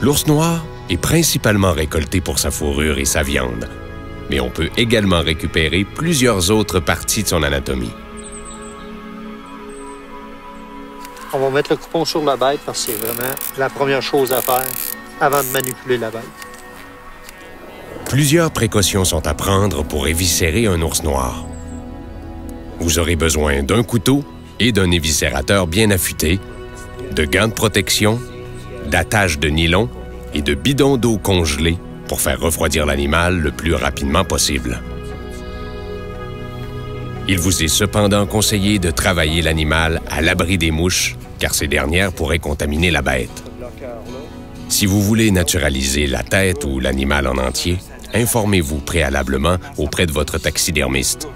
L'ours noir est principalement récolté pour sa fourrure et sa viande, mais on peut également récupérer plusieurs autres parties de son anatomie. On va mettre le coupon sur la bête parce que c'est vraiment la première chose à faire avant de manipuler la bête. Plusieurs précautions sont à prendre pour éviscérer un ours noir. Vous aurez besoin d'un couteau et d'un éviscérateur bien affûté, de gants de protection, d'attaches de nylon et de bidons d'eau congelés pour faire refroidir l'animal le plus rapidement possible. Il vous est cependant conseillé de travailler l'animal à l'abri des mouches, car ces dernières pourraient contaminer la bête. Si vous voulez naturaliser la tête ou l'animal en entier, informez-vous préalablement auprès de votre taxidermiste.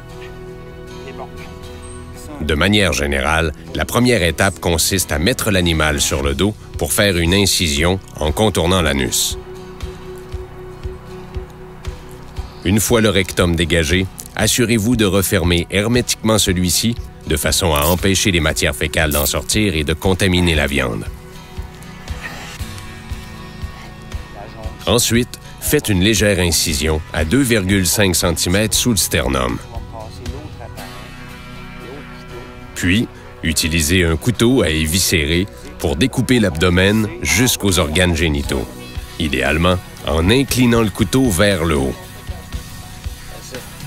De manière générale, la première étape consiste à mettre l'animal sur le dos pour faire une incision en contournant l'anus. Une fois le rectum dégagé, assurez-vous de refermer hermétiquement celui-ci de façon à empêcher les matières fécales d'en sortir et de contaminer la viande. Ensuite, faites une légère incision à 2,5 cm sous le sternum. Puis, utilisez un couteau à éviscérer pour découper l'abdomen jusqu'aux organes génitaux, idéalement en inclinant le couteau vers le haut.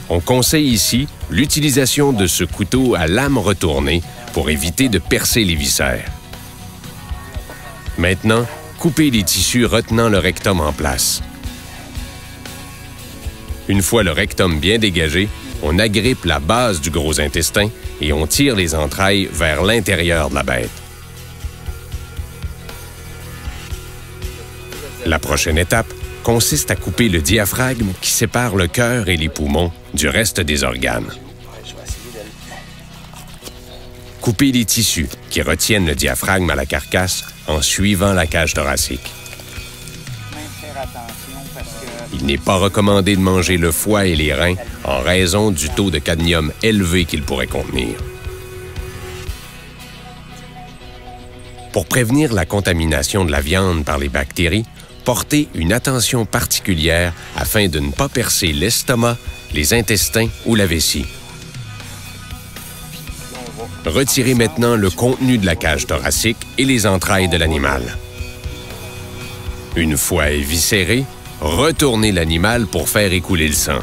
On conseille ici l'utilisation de ce couteau à lame retournée pour éviter de percer les viscères. Maintenant, coupez les tissus retenant le rectum en place. Une fois le rectum bien dégagé, on agrippe la base du gros intestin et on tire les entrailles vers l'intérieur de la bête. La prochaine étape consiste à couper le diaphragme qui sépare le cœur et les poumons du reste des organes. Coupez les tissus qui retiennent le diaphragme à la carcasse en suivant la cage thoracique. Il n'est pas recommandé de manger le foie et les reins en raison du taux de cadmium élevé qu'ils pourraient contenir. Pour prévenir la contamination de la viande par les bactéries, portez une attention particulière afin de ne pas percer l'estomac, les intestins ou la vessie. Retirez maintenant le contenu de la cage thoracique et les entrailles de l'animal. Une fois éviscéré, retournez l'animal pour faire écouler le sang.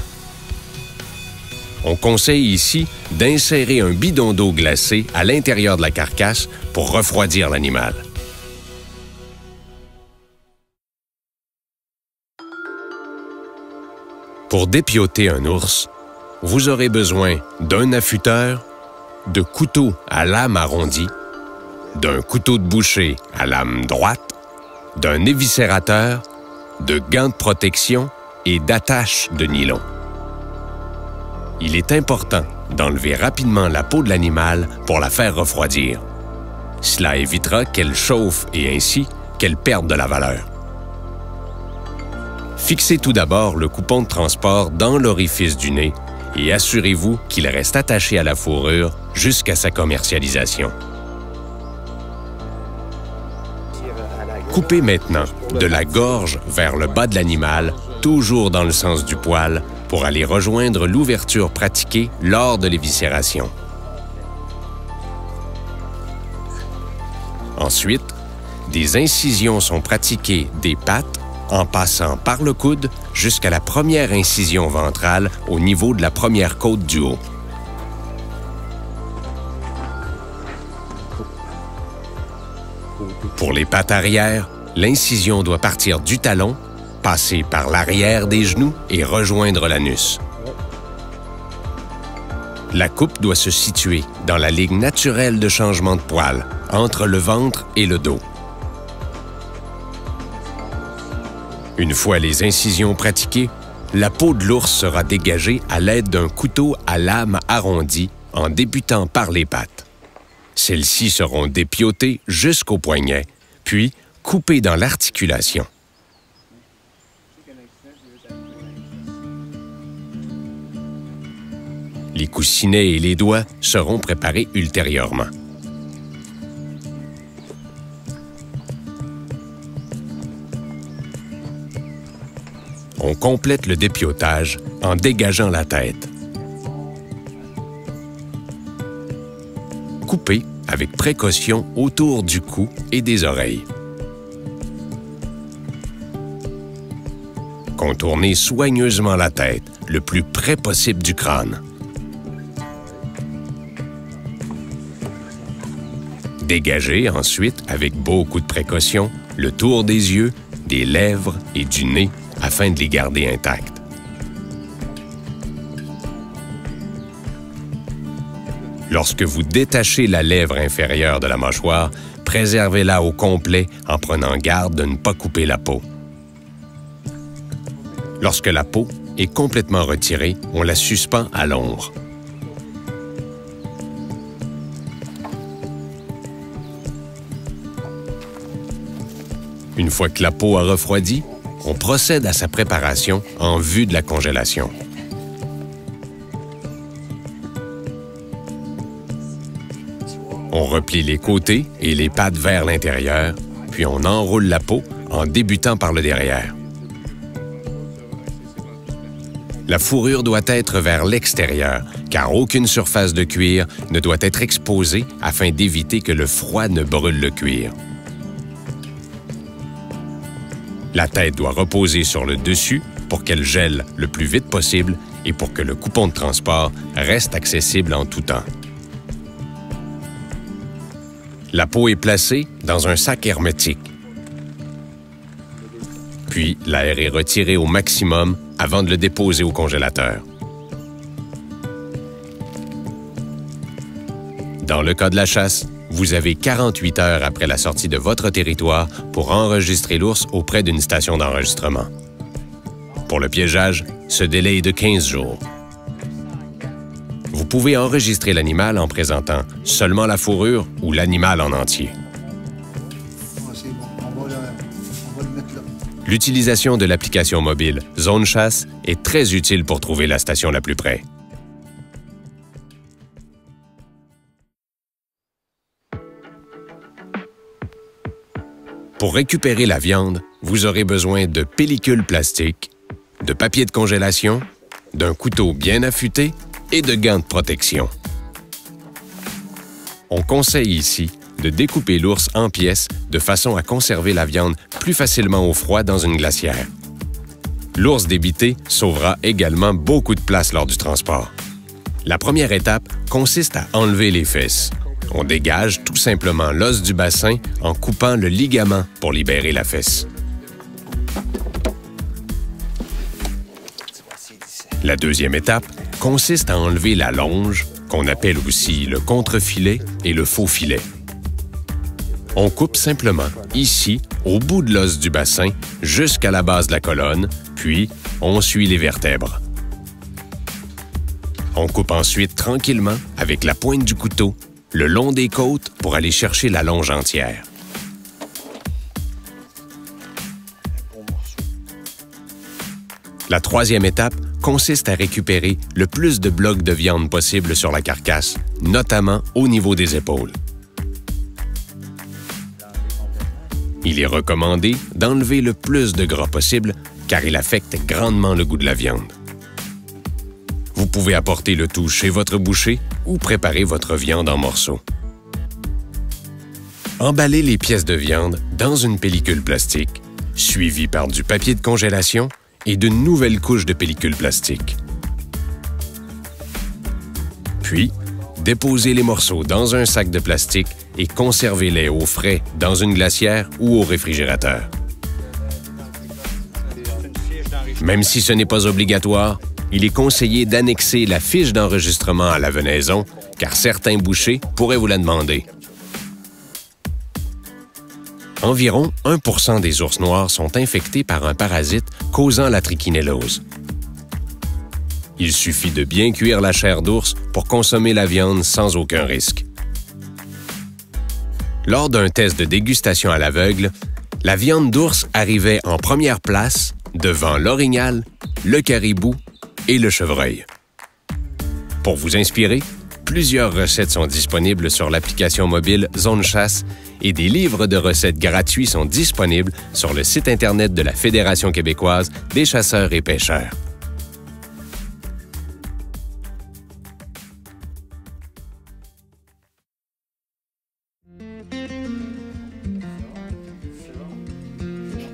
On conseille ici d'insérer un bidon d'eau glacée à l'intérieur de la carcasse pour refroidir l'animal. Pour dépioter un ours, vous aurez besoin d'un affûteur, de couteaux à lame arrondie, d'un couteau de boucher à lame droite, d'un éviscérateur, de gants de protection et d'attaches de nylon. Il est important d'enlever rapidement la peau de l'animal pour la faire refroidir. Cela évitera qu'elle chauffe et ainsi qu'elle perde de la valeur. Fixez tout d'abord le coupon de transport dans l'orifice du nez et assurez-vous qu'il reste attaché à la fourrure jusqu'à sa commercialisation. Coupez maintenant de la gorge vers le bas de l'animal, toujours dans le sens du poil, pour aller rejoindre l'ouverture pratiquée lors de l'éviscération. Ensuite, des incisions sont pratiquées des pattes en passant par le coude jusqu'à la première incision ventrale au niveau de la première côte du haut. Pour les pattes arrière, l'incision doit partir du talon, passer par l'arrière des genoux et rejoindre l'anus. La coupe doit se situer dans la ligne naturelle de changement de poil, entre le ventre et le dos. Une fois les incisions pratiquées, la peau de l'ours sera dégagée à l'aide d'un couteau à lame arrondie en débutant par les pattes. Celles-ci seront dépiotées jusqu'au poignet, puis coupées dans l'articulation. Les coussinets et les doigts seront préparés ultérieurement. on complète le dépiotage en dégageant la tête. Coupez avec précaution autour du cou et des oreilles. Contournez soigneusement la tête, le plus près possible du crâne. Dégagez ensuite, avec beaucoup de précaution, le tour des yeux, des lèvres et du nez afin de les garder intacts. Lorsque vous détachez la lèvre inférieure de la mâchoire, préservez-la au complet en prenant garde de ne pas couper la peau. Lorsque la peau est complètement retirée, on la suspend à l'ombre. Une fois que la peau a refroidi, on procède à sa préparation en vue de la congélation. On replie les côtés et les pattes vers l'intérieur, puis on enroule la peau en débutant par le derrière. La fourrure doit être vers l'extérieur, car aucune surface de cuir ne doit être exposée afin d'éviter que le froid ne brûle le cuir. La tête doit reposer sur le dessus pour qu'elle gèle le plus vite possible et pour que le coupon de transport reste accessible en tout temps. La peau est placée dans un sac hermétique. Puis, l'air est retiré au maximum avant de le déposer au congélateur. Dans le cas de la chasse, vous avez 48 heures après la sortie de votre territoire pour enregistrer l'ours auprès d'une station d'enregistrement. Pour le piégeage, ce délai est de 15 jours. Vous pouvez enregistrer l'animal en présentant seulement la fourrure ou l'animal en entier. L'utilisation de l'application mobile Zone Chasse est très utile pour trouver la station la plus près. Pour récupérer la viande, vous aurez besoin de pellicules plastiques, de papier de congélation, d'un couteau bien affûté et de gants de protection. On conseille ici de découper l'ours en pièces de façon à conserver la viande plus facilement au froid dans une glacière. L'ours débité sauvera également beaucoup de place lors du transport. La première étape consiste à enlever les fesses. On dégage tout simplement l'os du bassin en coupant le ligament pour libérer la fesse. La deuxième étape consiste à enlever la longe, qu'on appelle aussi le contre-filet et le faux filet. On coupe simplement, ici, au bout de l'os du bassin, jusqu'à la base de la colonne, puis on suit les vertèbres. On coupe ensuite tranquillement, avec la pointe du couteau, le long des côtes pour aller chercher la longe entière. La troisième étape consiste à récupérer le plus de blocs de viande possible sur la carcasse, notamment au niveau des épaules. Il est recommandé d'enlever le plus de gras possible car il affecte grandement le goût de la viande. Vous pouvez apporter le tout chez votre boucher ou préparer votre viande en morceaux. Emballez les pièces de viande dans une pellicule plastique, suivie par du papier de congélation et d'une nouvelle couche de pellicule plastique. Puis, déposez les morceaux dans un sac de plastique et conservez-les au frais dans une glacière ou au réfrigérateur. Même si ce n'est pas obligatoire, il est conseillé d'annexer la fiche d'enregistrement à la venaison, car certains bouchers pourraient vous la demander. Environ 1% des ours noirs sont infectés par un parasite causant la trichinellose. Il suffit de bien cuire la chair d'ours pour consommer la viande sans aucun risque. Lors d'un test de dégustation à l'aveugle, la viande d'ours arrivait en première place devant l'orignal, le caribou et le chevreuil. Pour vous inspirer, Plusieurs recettes sont disponibles sur l'application mobile Zone Chasse et des livres de recettes gratuits sont disponibles sur le site Internet de la Fédération québécoise des chasseurs et pêcheurs.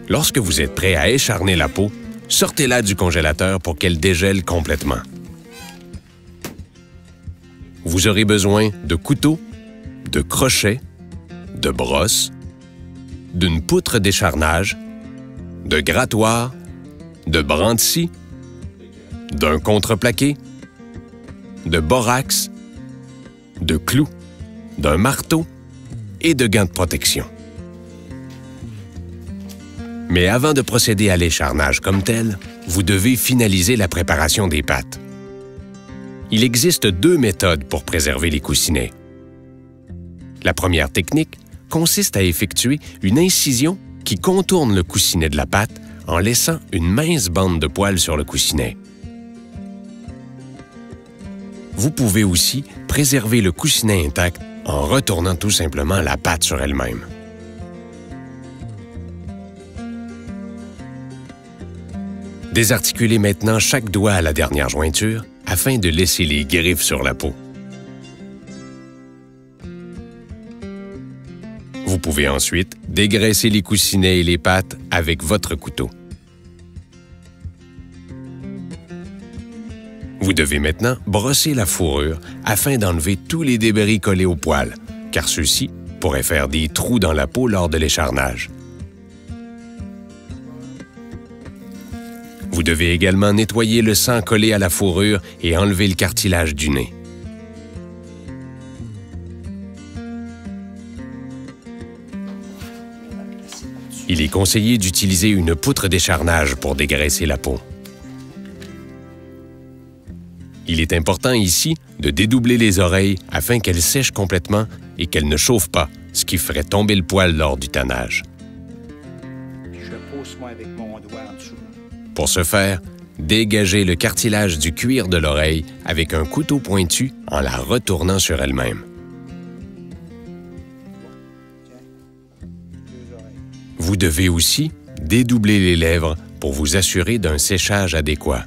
Lorsque vous êtes prêt à écharner la peau, sortez-la du congélateur pour qu'elle dégèle complètement. Vous aurez besoin de couteaux, de crochets, de brosses, d'une poutre d'écharnage, de grattoir, de brins de scie, d'un contreplaqué, de borax, de clous, d'un marteau et de gants de protection. Mais avant de procéder à l'écharnage comme tel, vous devez finaliser la préparation des pâtes. Il existe 2 méthodes pour préserver les coussinets. La première technique consiste à effectuer une incision qui contourne le coussinet de la pâte en laissant une mince bande de poils sur le coussinet. Vous pouvez aussi préserver le coussinet intact en retournant tout simplement la pâte sur elle-même. Désarticulez maintenant chaque doigt à la dernière jointure afin de laisser les griffes sur la peau. Vous pouvez ensuite dégraisser les coussinets et les pattes avec votre couteau. Vous devez maintenant brosser la fourrure afin d'enlever tous les débris collés au poil, car ceux-ci pourraient faire des trous dans la peau lors de l'écharnage. Vous devez également nettoyer le sang collé à la fourrure et enlever le cartilage du nez. Il est conseillé d'utiliser une poutre d'écharnage pour dégraisser la peau. Il est important ici de dédoubler les oreilles afin qu'elles sèchent complètement et qu'elles ne chauffent pas, ce qui ferait tomber le poil lors du tannage. Je pousse moi avec mon doigt en dessous. Pour ce faire, dégagez le cartilage du cuir de l'oreille avec un couteau pointu en la retournant sur elle-même. Vous devez aussi dédoubler les lèvres pour vous assurer d'un séchage adéquat.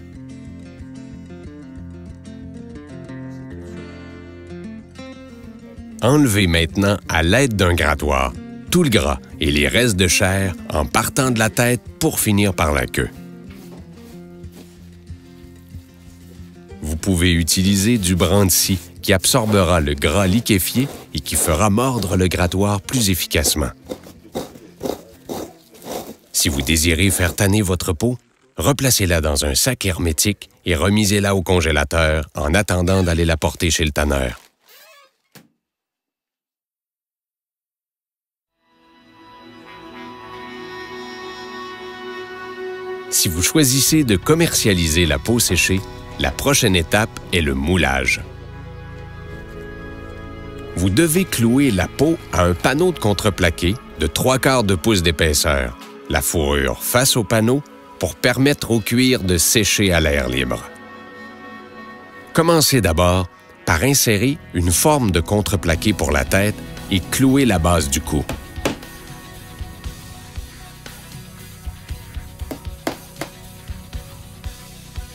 Enlevez maintenant à l'aide d'un grattoir tout le gras et les restes de chair en partant de la tête pour finir par la queue. Vous pouvez utiliser du brin de scie qui absorbera le gras liquéfié et qui fera mordre le grattoir plus efficacement. Si vous désirez faire tanner votre peau, replacez-la dans un sac hermétique et remisez-la au congélateur en attendant d'aller la porter chez le tanneur. Si vous choisissez de commercialiser la peau séchée, la prochaine étape est le moulage. Vous devez clouer la peau à un panneau de contreplaqué de 3/4 de pouce d'épaisseur, la fourrure face au panneau pour permettre au cuir de sécher à l'air libre. Commencez d'abord par insérer une forme de contreplaqué pour la tête et clouer la base du cou.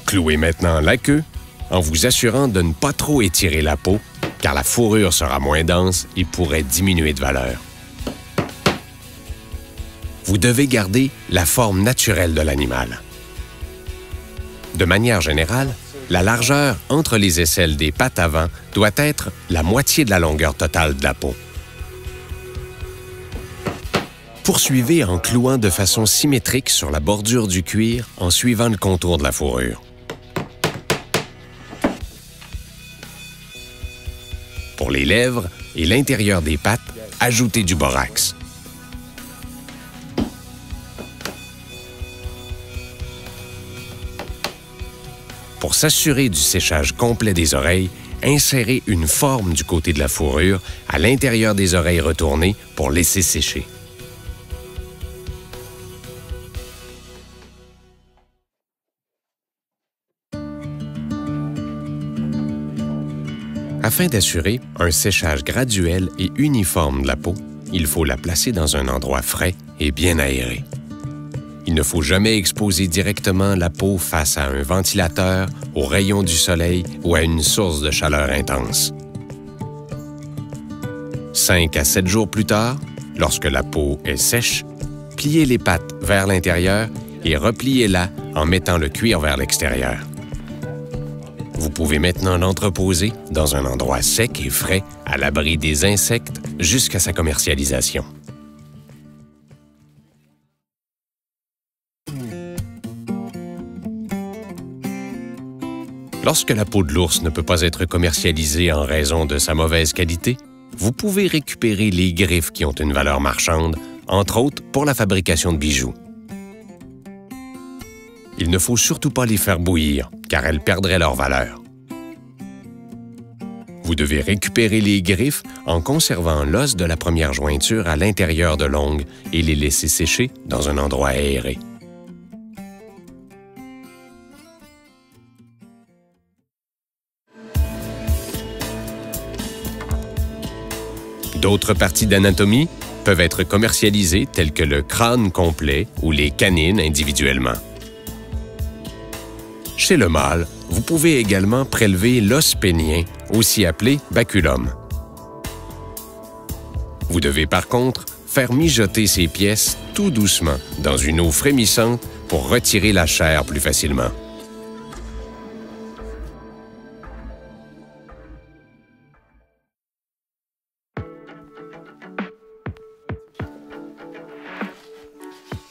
Clouez maintenant la queue en vous assurant de ne pas trop étirer la peau, car la fourrure sera moins dense et pourrait diminuer de valeur. Vous devez garder la forme naturelle de l'animal. De manière générale, la largeur entre les aisselles des pattes avant doit être la moitié de la longueur totale de la peau. Poursuivez en clouant de façon symétrique sur la bordure du cuir en suivant le contour de la fourrure. Pour les lèvres et l'intérieur des pattes, ajoutez du borax. Pour s'assurer du séchage complet des oreilles, insérez une forme du côté de la fourrure à l'intérieur des oreilles retournées pour laisser sécher. Afin d'assurer un séchage graduel et uniforme de la peau, il faut la placer dans un endroit frais et bien aéré. Il ne faut jamais exposer directement la peau face à un ventilateur, aux rayons du soleil ou à une source de chaleur intense. 5 à 7 jours plus tard, lorsque la peau est sèche, pliez les pattes vers l'intérieur et repliez-la en mettant le cuir vers l'extérieur. Vous pouvez maintenant l'entreposer dans un endroit sec et frais, à l'abri des insectes, jusqu'à sa commercialisation. Lorsque la peau de l'ours ne peut pas être commercialisée en raison de sa mauvaise qualité, vous pouvez récupérer les griffes qui ont une valeur marchande, entre autres pour la fabrication de bijoux. Il ne faut surtout pas les faire bouillir, car elles perdraient leur valeur. Vous devez récupérer les griffes en conservant l'os de la première jointure à l'intérieur de l'ongle et les laisser sécher dans un endroit aéré. D'autres parties d'anatomie peuvent être commercialisées telles que le crâne complet ou les canines individuellement. Chez le mâle, vous pouvez également prélever l'os pénien, aussi appelé baculum. Vous devez par contre faire mijoter ces pièces tout doucement dans une eau frémissante pour retirer la chair plus facilement.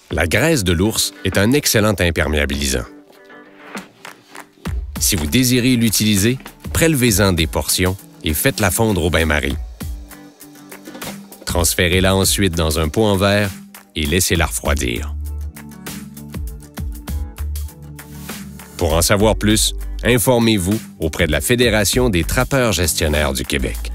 La graisse de l'ours est un excellent imperméabilisant. Si vous désirez l'utiliser, prélevez-en des portions et faites-la fondre au bain-marie. Transférez-la ensuite dans un pot en verre et laissez-la refroidir. Pour en savoir plus, informez-vous auprès de la Fédération des trappeurs gestionnaires du Québec.